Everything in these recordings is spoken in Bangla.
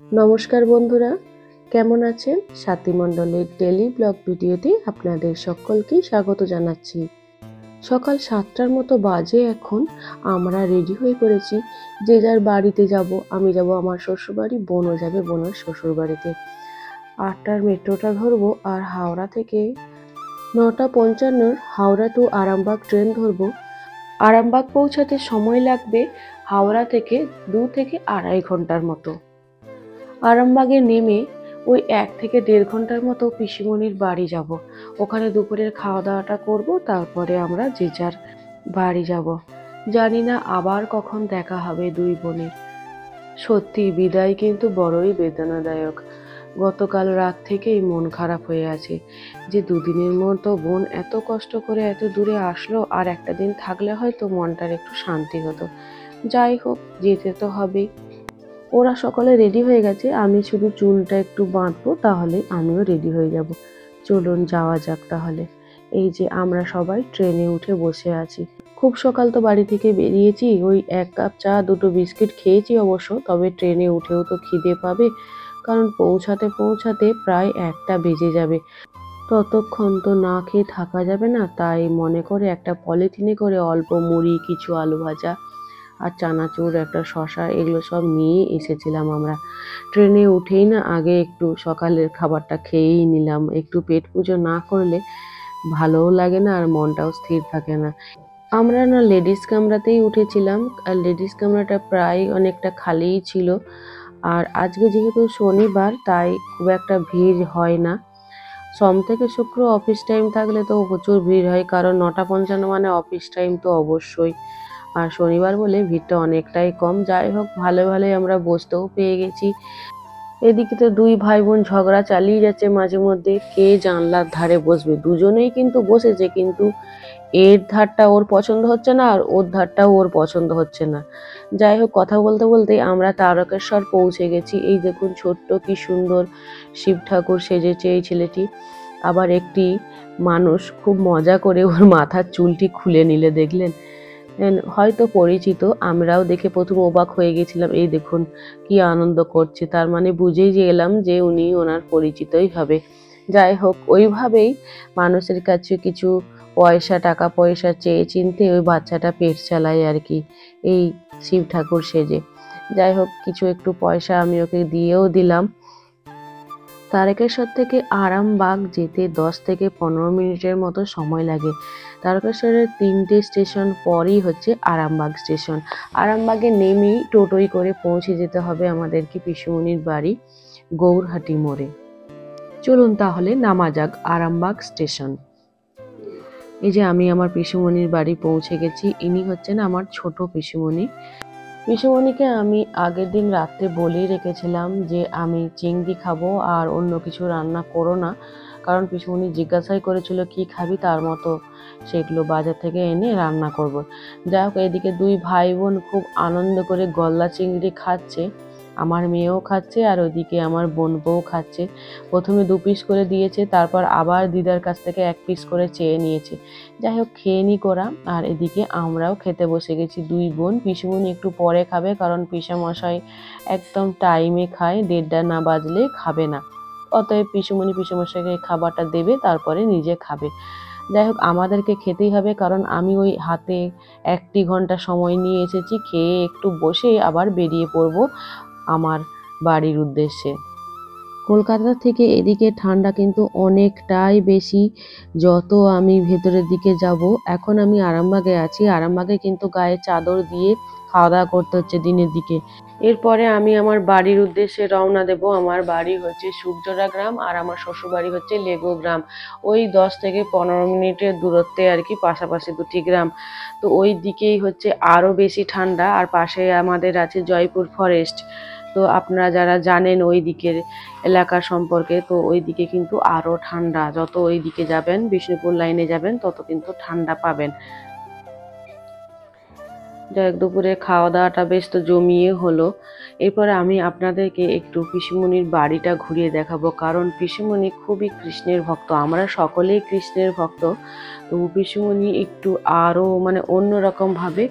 নমস্কার বন্ধুরা, কেমন আছেন? স্বাতী মণ্ডলের ডেলি ব্লগ ভিডিওতে আপনাদের সকলকে স্বাগত জানাচ্ছি। সকাল 7টার মতো বাজে এখন। আমরা রেডি হয়ে পড়েছি, যে যার বাড়িতে যাব। আমি যাব আমার শ্বশুরবাড়ি, বোনও যাবে বোনের শ্বশুরবাড়িতে। 8টার মেট্রোটা ধরবো আর হাওড়া থেকে 9:55 হাওড়া টু আরামবাগ ট্রেন ধরবো। আরামবাগ পৌঁছাতে সময় লাগবে হাওড়া থেকে 2 থেকে 2.5 ঘন্টার মতো। আরামবাগে নেমে ওই 1 থেকে 1.5 ঘন্টার মতো পিসিমণির বাড়ি যাব। ওখানে দুপুরের খাওয়া দাওয়াটা করব, তারপরে আমরা যে যার বাড়ি যাব। জানি না আবার কখন দেখা হবে দুই বোনের। সত্যি বিদায় কিন্তু বড়ই বেদনাদায়ক। গতকাল রাত থেকেই মন খারাপ হয়ে আছে যে দুদিনের মতো বোন এত কষ্ট করে এত দূরে আসলো, আর একটা দিন থাকলে হয়তো মনটার একটু শান্তি হতো। যাই হোক, যেতে তো হবেই। ওরা সকলে রেডি হয়ে গেছে, আমি শুধু চুলটা একটু বাঁধবো, তাহলে আমিও রেডি হয়ে যাব। চলুন যাওয়া যাক তাহলে। এই যে আমরা সবাই ট্রেনে উঠে বসে আছি। খুব সকাল তো বাড়ি থেকে বেরিয়েছি, ওই 1 কাপ চা 2টো বিস্কিট খেয়েছি অবশ্য, তবে ট্রেনে উঠেও তো খিদে পাবে, কারণ পৌঁছাতে পৌঁছাতে প্রায় 1টা বেজে যাবে। ততক্ষণ তো না খেয়ে থাকা যাবে না, তাই মনে করে একটা পলিথিনে করে অল্প মুড়ি, কিছু আলু ভাজা আর চানাচুর, একটা শসা, এগুলো সব নিয়ে এসেছিলাম আমরা। ট্রেনে উঠেই না আগে একটু সকালের খাবারটা খেয়েই নিলাম। একটু পেট পুজো না করলে ভালোও লাগে না আর মনটাও স্থির থাকে না। আমরা না লেডিস কামরাতেই উঠেছিলাম, আর লেডিস কামরাটা প্রায় অনেকটা খালিই ছিল। আর আজকে যেহেতু শনিবার, তাই খুব একটা ভিড় হয় না। সোম থেকে শুক্র অফিস টাইম থাকলে তো প্রচুর ভিড় হয়, কারণ 9:55 মানে অফিস টাইম তো অবশ্যই। আর শনিবার বলে ভিড়টা অনেকটাই কম। যাই হোক, ভালোই আমরা বসতেও পেয়ে গেছি। এদিকে তো দুই ভাই বোন ঝগড়া চালিয়ে যাচ্ছে মাঝে মধ্যে, কে জানলার ধারে বসবে। দুজনেই কিন্তু বসেছে, কিন্তু এর ধারটা ওর পছন্দ হচ্ছে না আর ওর ধারটাও ওর পছন্দ হচ্ছে না। যাই হোক, কথা বলতে বলতে আমরা তারকেশ্বর পৌঁছে গেছি। এই দেখুন, ছোট্ট কি সুন্দর শিব ঠাকুর সেজেছে এই ছেলেটি। আবার একটি মানুষ খুব মজা করে ওর মাথার চুলটি খুলে নিলে, দেখলেন? হয়তো পরিচিত। আমরাও দেখে প্রথম অবাক হয়ে গেছিলাম, এই দেখুন কি আনন্দ করছে, তার মানে বুঝেই যে এলাম যে উনি ওনার পরিচিতই হবে। যাই হোক, ওইভাবেই মানুষের কাছে কিছু পয়সা, টাকা পয়সা চেয়ে চিনতে ওই বাচ্চাটা পেট চালায় আর কি, এই শিব ঠাকুর সেজে। যাই হোক, কিছু একটু পয়সা আমি ওকে দিয়েও দিলাম। তারকেশ্বর থেকে আরামবাগ যেতে 10 থেকে 15 মিনিটের মতো সময় লাগে। তারকেশ্বরের 3টে স্টেশন পরই হচ্ছে আরামবাগ স্টেশন। আরামবাগে নেমেই টোটোয় করে পৌঁছে যেতে হবে আমাদেরকে পিসিমণির বাড়ি, গৌরহাটি মোড়ে। চলুন তাহলে নামা যাক আরামবাগ স্টেশন। এই যে আমি আমার পিসিমণির বাড়ি পৌঁছে গেছি। ইনি হচ্ছেন আমার ছোট পিসিমণি। পিসিমণিকে আমি আগের দিন রাত্রে বলেই রেখেছিলাম যে আমি চিংড়ি খাবো আর অন্য কিছু রান্না করো না, কারণ পিসিমণি জিজ্ঞাসাই করেছিল কি খাবি, তার মতো সেগুলো বাজার থেকে এনে রান্না করব। যাই হোক, এদিকে দুই ভাই বোন খুব আনন্দ করে গলদা চিংড়ি খাচ্ছে। আমার মেয়েও খাচ্ছে আর ওইদিকে আমার বোন বউ খাচ্ছে। প্রথমে 2 পিস করে দিয়েছে, তারপর আবার দিদার কাছ থেকে 1 পিস করে চেয়ে নিয়েছে। যাই হোক, খেয়ে নি কোরা। আর এদিকে আমরাও খেতে বসে গেছি দুই বোন। পিসিমণি একটু পরে খাবে, কারণ পিসেমশাই একদম টাইমে খায়, 1:30 না বাজলে খাবে না। অতএব পিসিমণি পিসেমশাইকে খাবারটা দেবে, তারপরে নিজে খাবে। যাই হোক, আমাদেরকে খেতেই হবে, কারণ আমি ওই হাতে 1টি ঘন্টা সময় নিয়ে এসেছি। খেয়ে একটু বসে আবার বেরিয়ে পড়বো আমার বাড়ির উদ্দেশ্যে। কলকাতা থেকে এদিকে ঠান্ডা কিন্তু অনেকটাই বেশি। যত আমি ভেতরের দিকে যাব, এখন আমি আরামবাগে আছি, আরামবাগে কিন্তু গায়ে চাদর দিয়ে খাওয়া দাওয়া করতে হচ্ছে দিনের দিকে। এরপরে আমি আমার বাড়ির উদ্দেশ্যে রওনা দেব। আমার বাড়ি হচ্ছে সুখজোড়া গ্রাম আর আমার শ্বশুর বাড়ি হচ্ছে লেগো গ্রাম। ওই 10 থেকে 15 মিনিটের দূরত্বে আর কি, পাশাপাশি দুটি গ্রাম। তো ওই দিকেই হচ্ছে আরো বেশি ঠান্ডা, আর পাশে আমাদের আছে জয়পুর ফরেস্ট। তো আপনারা যারা জানেন ওই দিকের এলাকা সম্পর্কে, তো ওই দিকে কিন্তু আরো ঠান্ডা। যত ওই দিকে যাবেন, বিষ্ণুপুর লাইনে যাবেন, তত কিন্তু ঠান্ডা পাবেন। যাই হোক, দুপুরে খাওয়া দাওয়াটা বেশ তো জমিয়ে হলো। এরপরে আমি আপনাদেরকে একটু পিসিমণির বাড়িটা ঘুরিয়ে দেখাবো, কারণ পিসিমণি খুবই কৃষ্ণের ভক্ত, আমরা সকলেই কৃষ্ণের ভক্ত। তো পিসিমণি একটু আরও মানে অন্যরকম ভাবে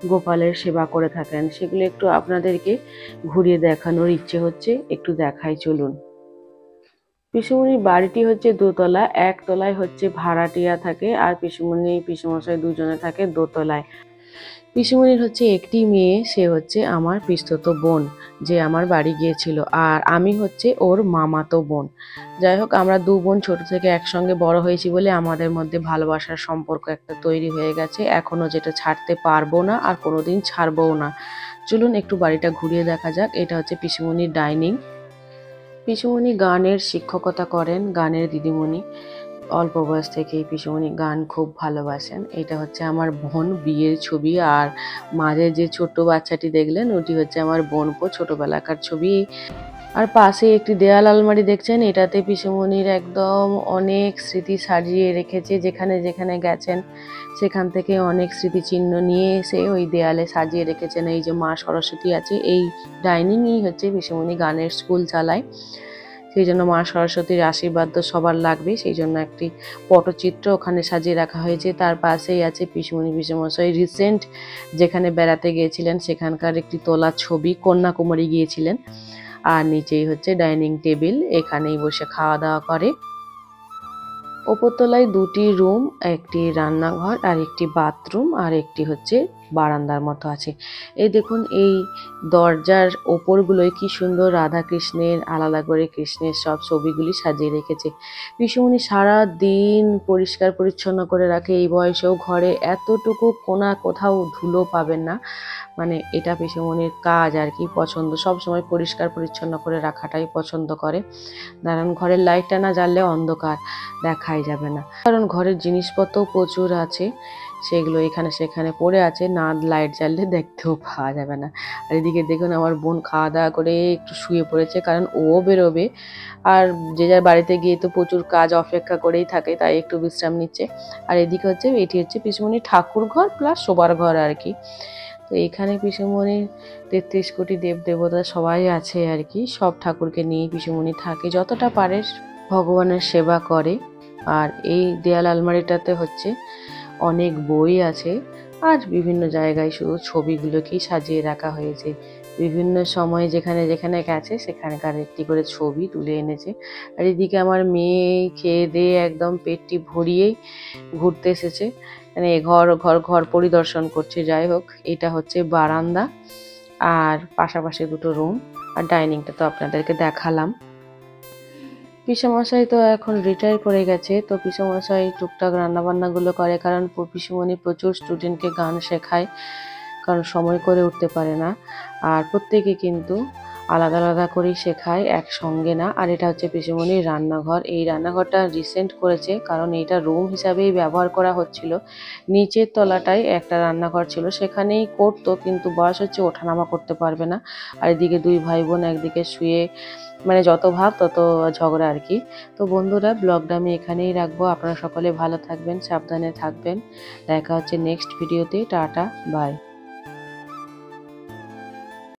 গোপালের সেবা করে থাকেন, সেগুলো একটু আপনাদেরকে ঘুরিয়ে দেখানোর ইচ্ছে হচ্ছে, একটু দেখাই চলুন। পিসিমণির বাড়িটি হচ্ছে দোতলা, একতলায় হচ্ছে ভাড়াটিয়া থাকে আর পিসিমণি পিসিমশাই দুজনে থাকে দোতলায়। পিসিমণির হচ্ছে একটি মেয়ে, সে হচ্ছে আমার পিসতুতো বোন, যে আমার বাড়ি গিয়েছিল, আর আমি হচ্ছে ওর মামাতো বোন। যাই হোক, আমরা দু বোন ছোট থেকে একসঙ্গে বড় হয়েছি বলে আমাদের মধ্যে ভালোবাসার সম্পর্ক একটা তৈরি হয়ে গেছে, এখনো যেটা ছাড়তে পারবো না আর কোনোদিন ছাড়বও না। চলুন একটু বাড়িটা ঘুরিয়ে দেখা যাক। এটা হচ্ছে পিসিমণির ডাইনিং। পিসিমণি গানের শিক্ষকতা করেন, গানের দিদিমণি। অল্প বয়স থেকেই পিসিমণি গান খুব ভালোবাসেন। এটা হচ্ছে আমার বোন বিয়ের ছবি, আর মাঝে যে ছোট্ট বাচ্চাটি দেখলেন ওটি হচ্ছে আমার বোনপো, ছোটবেলাকার ছবি। আর পাশে একটি দেয়াল আলমারি দেখছেন, এটাতে পিসিমণির একদম অনেক স্মৃতি সাজিয়ে রেখেছে, যেখানে যেখানে গেছেন সেখান থেকে অনেক স্মৃতিচিহ্ন নিয়ে এসে ওই দেয়ালে সাজিয়ে রেখেছেন। এই যে মা সরস্বতী আছে, এই ডাইনিংই হচ্ছে পিসিমণি গানের স্কুল চালায়, সেই জন্য মা সরস্বতীর আশীর্বাদ তো সবার লাগবে, সেই জন্য একটি পটচিত্র ওখানে সাজিয়ে রাখা হয়েছে। তার পাশেই আছে পিসিমণি পিসেমশাই রিসেন্ট যেখানে বেড়াতে গিয়েছিলেন সেখানকার একটি তোলা ছবি, কন্যাকুমারী গিয়েছিলেন। আর নিচেই হচ্ছে ডাইনিং টেবিল, এখানেই বসে খাওয়া দাওয়া করে। ওপরতলায় দুটি রুম, একটি রান্নাঘর আর একটি বাথরুম, আর একটি হচ্ছে বারান্দার মতো আছে। এই দেখুন, এই দরজার ওপরগুলোয় কি সুন্দর রাধা কৃষ্ণের, আলাদা করে কৃষ্ণের সব ছবিগুলি সাজিয়ে রেখেছে। পিসিমণি সারা দিন পরিষ্কার পরিচ্ছন্ন করে রাখে, এই বয়সেও ঘরে এতটুকু কোণা কোথাও ধুলো পাবেন না। মানে এটা পিসিমণির কাজ আর কি, পছন্দ, সব সময় পরিষ্কার পরিচ্ছন্ন করে রাখাটাই পছন্দ করে। কারণ ঘরের লাইটটা না জ্বাললে অন্ধকার, দেখাই যাবে না। কারণ ঘরের জিনিসপত্র প্রচুর আছে, সেগুলো এখানে সেখানে পড়ে আছে, না লাইট জ্বাললে দেখতেও পাওয়া যাবে না। আর এদিকে দেখুন আমার বোন খাওয়া দাওয়া করে একটু শুয়ে পড়েছে, কারণ ও বেরোবে, আর যে যার বাড়িতে গিয়ে তো প্রচুর কাজ অপেক্ষা করেই থাকে, তাই একটু বিশ্রাম নিচ্ছে। আর এদিকে হচ্ছে, এটি হচ্ছে পিসিমণির ঠাকুর ঘর প্লাস শোবার ঘর আর কি। তো এখানে পিসিমণির ৩৩ কোটি দেব দেবতা সবাই আছে আর কি, সব ঠাকুরকে নিয়ে পিসিমণি থাকে, যতটা পারে ভগবানের সেবা করে। আর এই দেয়াল আলমারিটাতে হচ্ছে অনেক বই আছে, আর বিভিন্ন জায়গায় শুধু ছবিগুলোকেই সাজিয়ে রাখা হয়েছে। বিভিন্ন সময় যেখানে যেখানে গেছে সেখানকার একটি করে ছবি তুলে এনেছে। আর এদিকে আমার মেয়ে খেয়ে দিয়ে একদম পেটটি ভরিয়েই ঘুরতে এসেছে, মানে ঘর ঘর ঘর পরিদর্শন করছে। যাই হোক, এটা হচ্ছে বারান্দা, আর পাশাপাশি দুটো রুম, আর ডাইনিংটা তো আপনাদেরকে দেখালাম। পিসেমশাই তো এখন রিটায়ার করে গেছে, তো পিসেমশাই টুকটাক রান্নাবান্নাগুলো করে, কারণ পিসিমণি প্রচুর স্টুডেন্টকে গান শেখায়, কারণ সময় করে উঠতে পারে না। আর প্রত্যেকে কিন্তু আলাদা আলাদা করেই শেখায়, একসঙ্গে না। আর এটা হচ্ছে পিসিমণির রান্নাঘর, এই রান্নাঘরটা রিসেন্ট করেছে, কারণ এইটা রুম হিসাবেই ব্যবহার করা হচ্ছিল। নিচের তলাটায় একটা রান্নাঘর ছিল, সেখানেই করতো, কিন্তু বয়স হচ্ছে ওঠানামা করতে পারবে না। আর এদিকে দুই ভাই বোন একদিকে শুয়ে, মানে যত ভাব তত ঝগড়া আর কি। তো বন্ধুরা, ব্লগটা আমি এখানেই রাখবো, আপনারা সকলে ভালো থাকবেন, সাবধানে থাকবেন, দেখা হচ্ছে নেক্সট ভিডিওতে। Tata, by.